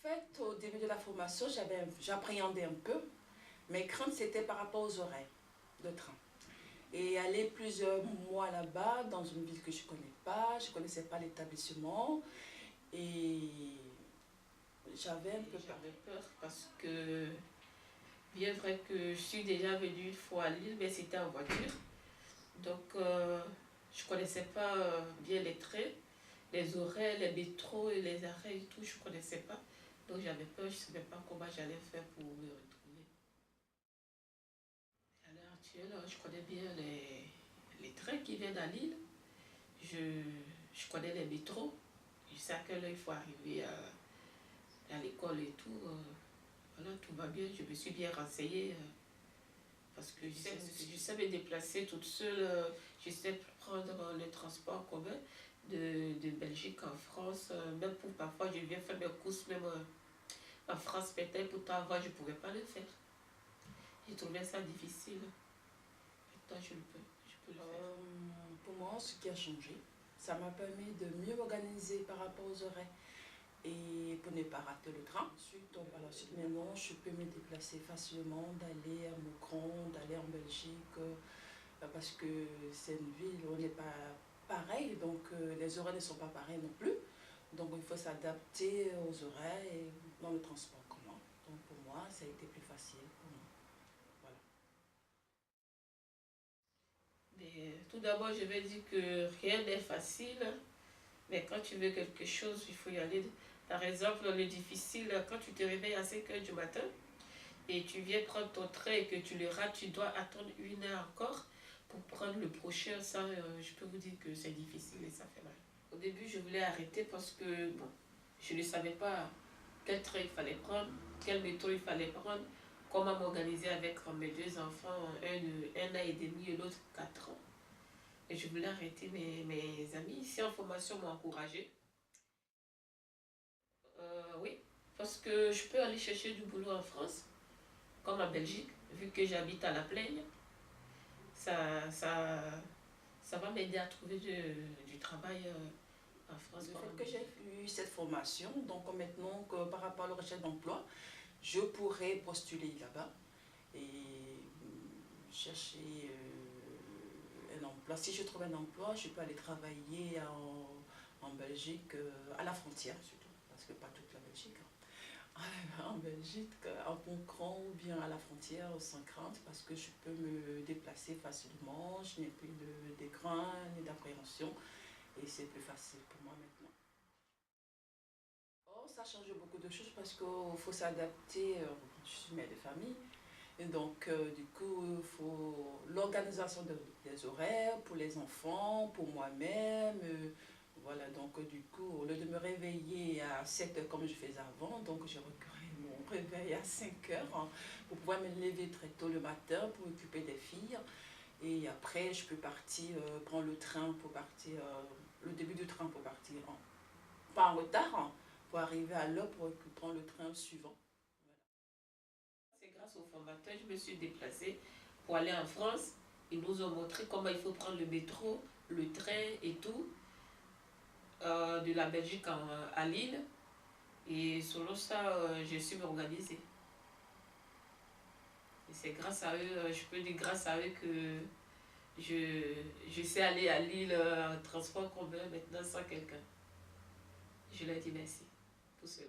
fait, au début de la formation, j'appréhendais un peu. Mes craintes, c'était par rapport aux horaires de train. Et aller plusieurs mois là-bas, dans une ville que je ne connais pas, je ne connaissais pas l'établissement. Et j'avais un peu peur. J'avais peur parce que, bien vrai que je suis déjà venue une fois à Lille, mais c'était en voiture. Donc, je ne connaissais pas bien les trains, les horaires, les métros et les arrêts et tout, je ne connaissais pas. Donc, j'avais peur, je ne savais pas comment j'allais faire pour me retrouver. À l'heure actuelle, je connais bien les trains qui viennent à Lille. Je connais les métros. Je sais à quelle heure il faut arriver à l'école et tout. Voilà, tout va bien. Je me suis bien renseignée parce que je sais me déplacer toute seule. Je sais prendre le transport commun de Belgique en France. Même pour parfois, je viens faire mes courses même en France peut-être. Pourtant, avant, je ne pouvais pas le faire. J'ai trouvé ça difficile. Maintenant, je peux le faire. Pour moi, ce qui a changé, ça m'a permis de mieux m'organiser par rapport aux horaires et pour ne pas rater le train. Ensuite, par la suite, maintenant, je peux me déplacer facilement, d'aller à Moucron, d'aller en Belgique, parce que c'est une ville où on n'est pas pareil, donc les horaires ne sont pas pareils non plus. Donc il faut s'adapter aux horaires et dans le transport commun. Donc pour moi, ça a été plus facile pour moi. Voilà. Mais tout d'abord, je vais dire que rien n'est facile, mais quand tu veux quelque chose, il faut y aller. Par exemple, le difficile, quand tu te réveilles à 5 h du matin et tu viens prendre ton train et que tu le rates, tu dois attendre 1 heure encore pour prendre le prochain. Ça, je peux vous dire que c'est difficile et ça fait mal. Au début, je voulais arrêter parce que bon, je ne savais pas quel train il fallait prendre, quel métro il fallait prendre, comment m'organiser avec mes 2 enfants, un de 1 an et demi et l'autre 4 ans. Et je voulais arrêter, mais mes amis ici en formation m'ont encouragée. Oui, parce que je peux aller chercher du boulot en France, comme en Belgique, vu que j'habite à La Plaine. Ça va m'aider à trouver du travail en France. Le fait que j'ai eu cette formation, donc maintenant que par rapport à la recherche d'emploi, je pourrais postuler là-bas et chercher un emploi. Si je trouve un emploi, je peux aller travailler en Belgique, à la frontière surtout, parce que pas toute la Belgique. En Belgique, en Moucron ou bien à la frontière sans crainte, parce que je peux me déplacer facilement, je n'ai plus de crainte ni d'appréhension et c'est plus facile pour moi maintenant. Oh, ça change beaucoup de choses parce qu'il faut s'adapter. Je suis mère de famille. Et donc, du coup, il faut l'organisation des horaires pour les enfants, pour moi-même. Voilà, donc du coup, au lieu de me réveiller à 7 h comme je faisais avant, donc je recourais mon réveil à 5 h pour pouvoir me lever très tôt le matin pour occuper des filles. Et après, je peux partir, prendre le train pour partir, le début du train pour partir, pas en retard, pour arriver à l'heure pour prendre le train suivant. C'est grâce aux formateurs que je me suis déplacée pour aller en France. Ils nous ont montré comment il faut prendre le métro, le train et tout, de la Belgique à Lille. Et selon ça, je suis organisée. Et c'est grâce à eux, je peux dire grâce à eux que je sais aller à Lille en transport commun maintenant sans quelqu'un. Je leur dis merci pour cela.